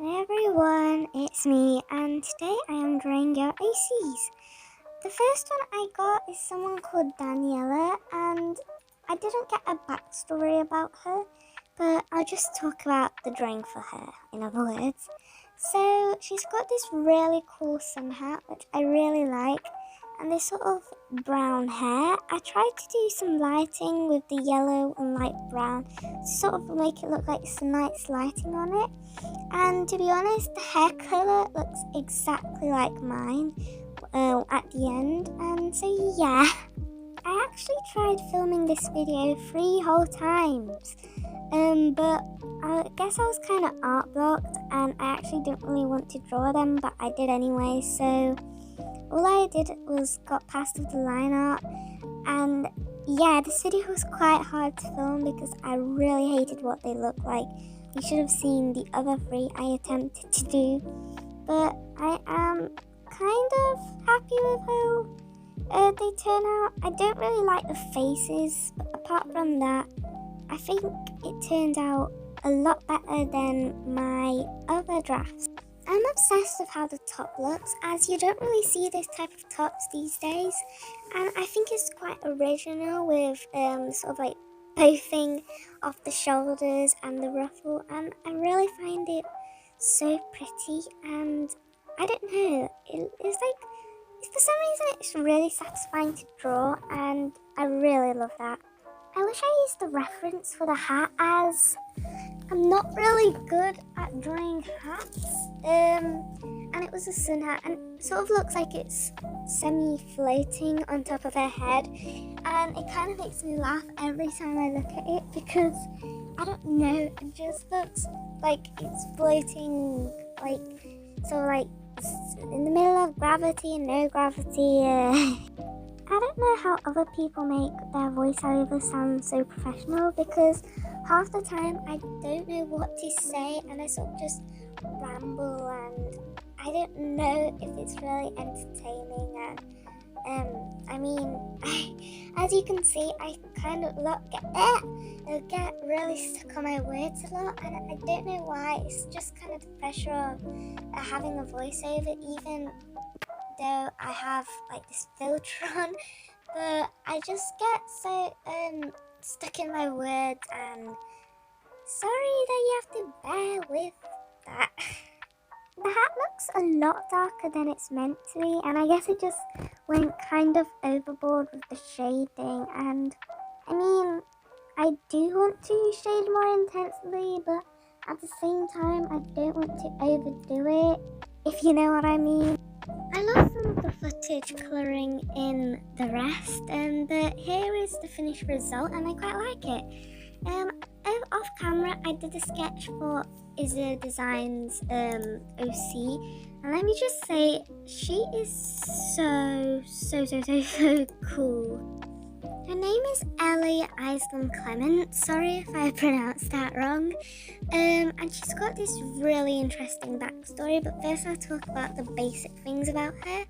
Hey everyone, it's me, and today I am drawing your ACs. The first one I got is someone called Daniela, and I didn't get a backstory about her, but I'll just talk about the drawing for her, in other words. So she's got this really cool sun hat, which I really like, and this sort of brown hair. I tried to do some lighting with the yellow and light brown to sort of make it look like some nice lighting on it. And to be honest, the hair colour looks exactly like mine at the end. And so yeah, I actually tried filming this video 3 whole times. But I guess I was kind of art blocked and I actually didn't really want to draw them, but I did anyway. So all I did was got past the line art, and yeah, this video was quite hard to film because I really hated what they looked like. You should have seen the other 3 I attempted to do, but I am kind of happy with how they turn out. I don't really like the faces, but apart from that, I think it turned out a lot better than my other drafts. I'm obsessed with how the top looks, as you don't really see this type of tops these days, and I think it's quite original with sort of like bothing off the shoulders and the ruffle, and I really find it so pretty. And I don't know, it's like, for some reason it's really satisfying to draw, and I really love that. I wish I used the reference for the hat, as I'm not really good at drawing hats, and it was a sun hat, and it sort of looks like it's semi-floating on top of her head, and it kind of makes me laugh every time I look at it because, I don't know, it just looks like it's floating, like, so like, in the middle of gravity and no gravity. I don't know how other people make their voiceover sound so professional, because half the time I don't know what to say and I sort of just ramble, and I don't know if it's really entertaining. And I mean, as you can see, I kind of get really stuck on my words a lot, and I don't know why. It's just kind of the pressure of having a voiceover, even though I have like this filter on, but I just get so stuck in my words, and sorry that you have to bear with that. The hat looks a lot darker than it's meant to be, and I guess it just went kind of overboard with the shading, and I mean, I do want to shade more intensely, but at the same time I don't want to overdo it, if you know what I mean. I love some of the footage colouring in the rest, but here is the finished result, and I quite like it. Off camera, I did a sketch for Izza Designs OC, and let me just say, she is so cool. Her name is Ellie Iceland Clement, sorry if I pronounced that wrong, and she's got this really interesting backstory, but first I'll talk about the basic things about her.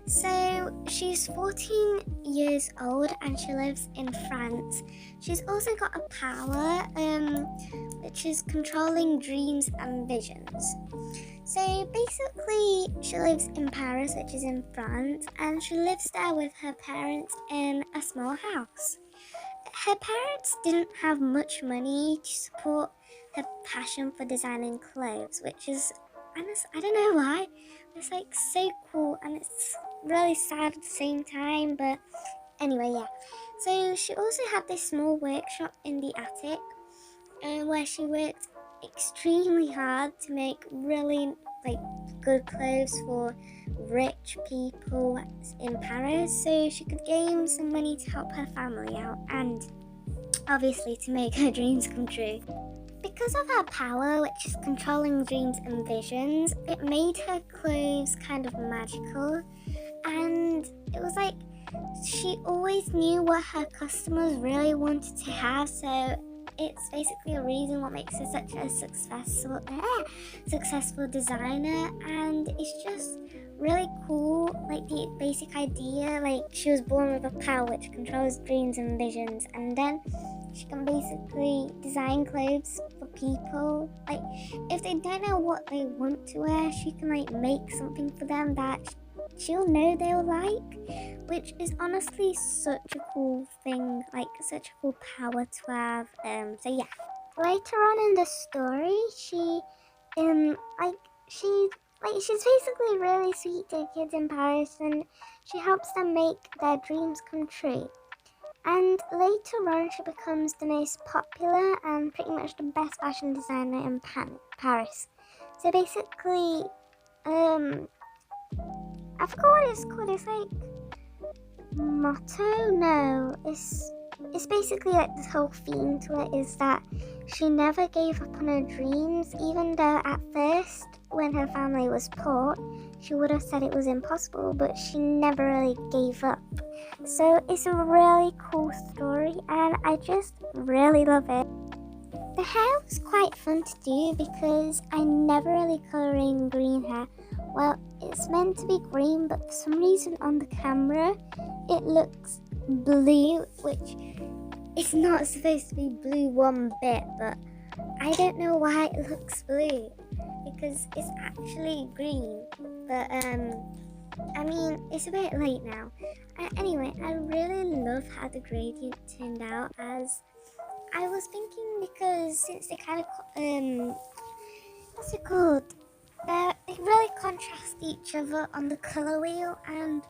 So she's 14 years old and she lives in France. She's also got a power, which is controlling dreams and visions. So basically, she lives in Paris, which is in France, and she lives there with her parents in a small house. Her parents didn't have much money to support her passion for designing clothes, which is, I don't know why, it's like so cool, and it's really sad at the same time, but anyway, yeah. So she also had this small workshop in the attic, where she worked extremely hard to make really like good clothes for rich people in Paris, so she could gain some money to help her family out and obviously to make her dreams come true. Because of her power, which is controlling dreams and visions, it made her clothes kind of magical, and it was like she always knew what her customers really wanted to have, so it's basically a reason what makes her such a successful designer. And it's just really cool, like the basic idea, like she was born with a power which controls dreams and visions, and then she can basically design clothes for people. Like, if they don't know what they want to wear, she can like make something for them that she'll know they'll like, which is honestly such a cool thing, like such a cool power to have. So yeah. Later on in the story, she's basically really sweet to kids in Paris, and she helps them make their dreams come true. And later on, she becomes the most popular and pretty much the best fashion designer in Paris. So basically, I forgot what it's called. It's like motto. No, it's basically like this whole theme to it is that she never gave up on her dreams, even though at first, when her family was poor, she would have said it was impossible, but she never really gave up. So it's a really cool story, and I just really love it. The hair was quite fun to do because I never really colour in green hair. Well, it's meant to be green, but for some reason on the camera, it looks blue, which it's not supposed to be blue one bit, but I don't know why it looks blue because it's actually green. But I mean, it's a bit late now. Anyway, I really love how the gradient turned out, as I was thinking, because since they kind of what's it called? They really contrast each other on the color wheel, and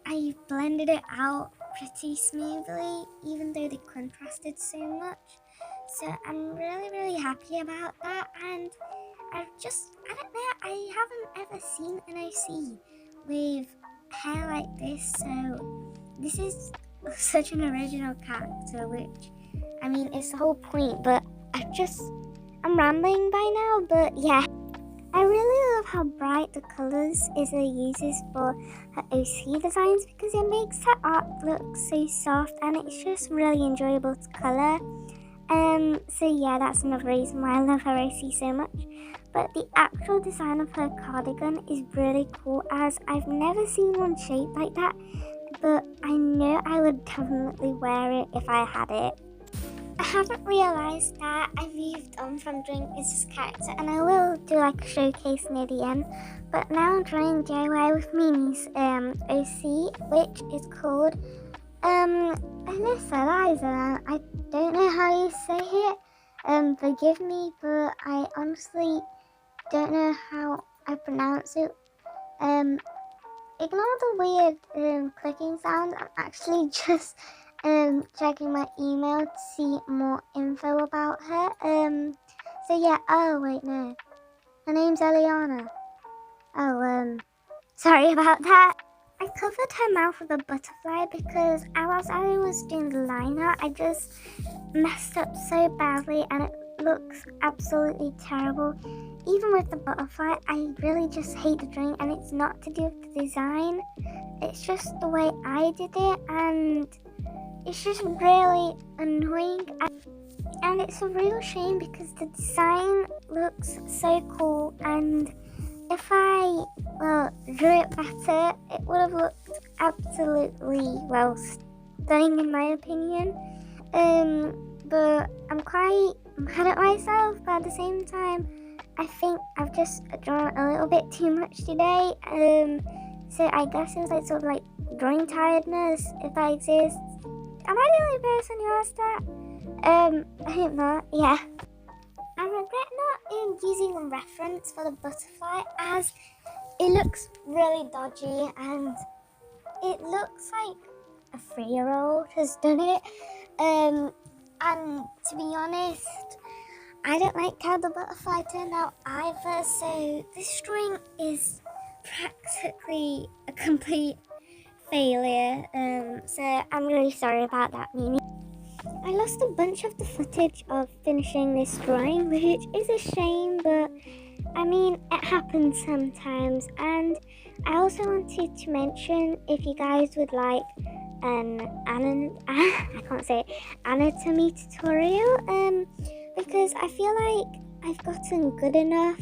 I blended it out pretty smoothly, even though they contrasted so much. So I'm really happy about that, and I don't know, I haven't ever seen an OC with hair like this, so this is such an original character, which, I mean, it's the whole point, but I'm rambling by now, but yeah. I really love how bright the colours Izza uses for her OC designs, because it makes her art look so soft and it's just really enjoyable to colour. So yeah, that's another reason why I love her OC so much. But the actual design of her cardigan is really cool, as I've never seen one shaped like that, but I know I would definitely wear it if I had it. I haven't realised that I moved on from drawing Izza's character, and I will do like a showcase near the end, but now I'm drawing DIY with Mimi's OC, which is called Eliza. I don't know how you say it, forgive me, but I honestly don't know how I pronounce it. Ignore the weird clicking sound. I'm actually just checking my email to see more info about her. So yeah, oh wait, no, her name's Eliana. Oh, sorry about that. I covered her mouth with a butterfly because as I was doing the line art, I just messed up so badly and it looks absolutely terrible. Even with the butterfly, I really just hate the drawing, and it's not to do with the design. It's just the way I did it, and it's just really annoying, and it's a real shame because the design looks so cool, and if I drew it better, it would have looked absolutely, stunning in my opinion. But I'm quite mad at myself, but at the same time, I think I've just drawn a little bit too much today. So I guess it was like sort of like drawing tiredness, if that exists. Am I the only person who has that? I hope not, yeah. I regret not using a reference for the butterfly, as it looks really dodgy and it looks like a 3-year-old has done it. And to be honest, I don't like how the butterfly turned out either, so this drawing is practically a complete failure. So I'm really sorry about that, Mimi. I lost a bunch of the footage of finishing this drawing, which is a shame, but I mean, it happens sometimes. And I also wanted to mention, if you guys would like an anatomy tutorial, because I feel like I've gotten good enough,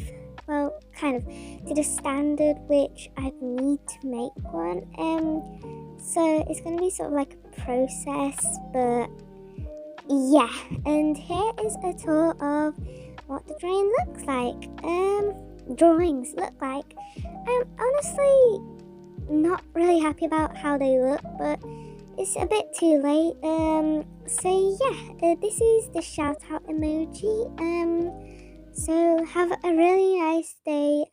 kind of to the standard which I'd need to make one. So it's going to be sort of like a process, but Yeah, and here is a tour of what the drawing looks like. Drawings look like. I'm honestly not really happy about how they look, but it's a bit too late. So yeah, this is the shout out emoji. So have a really nice day.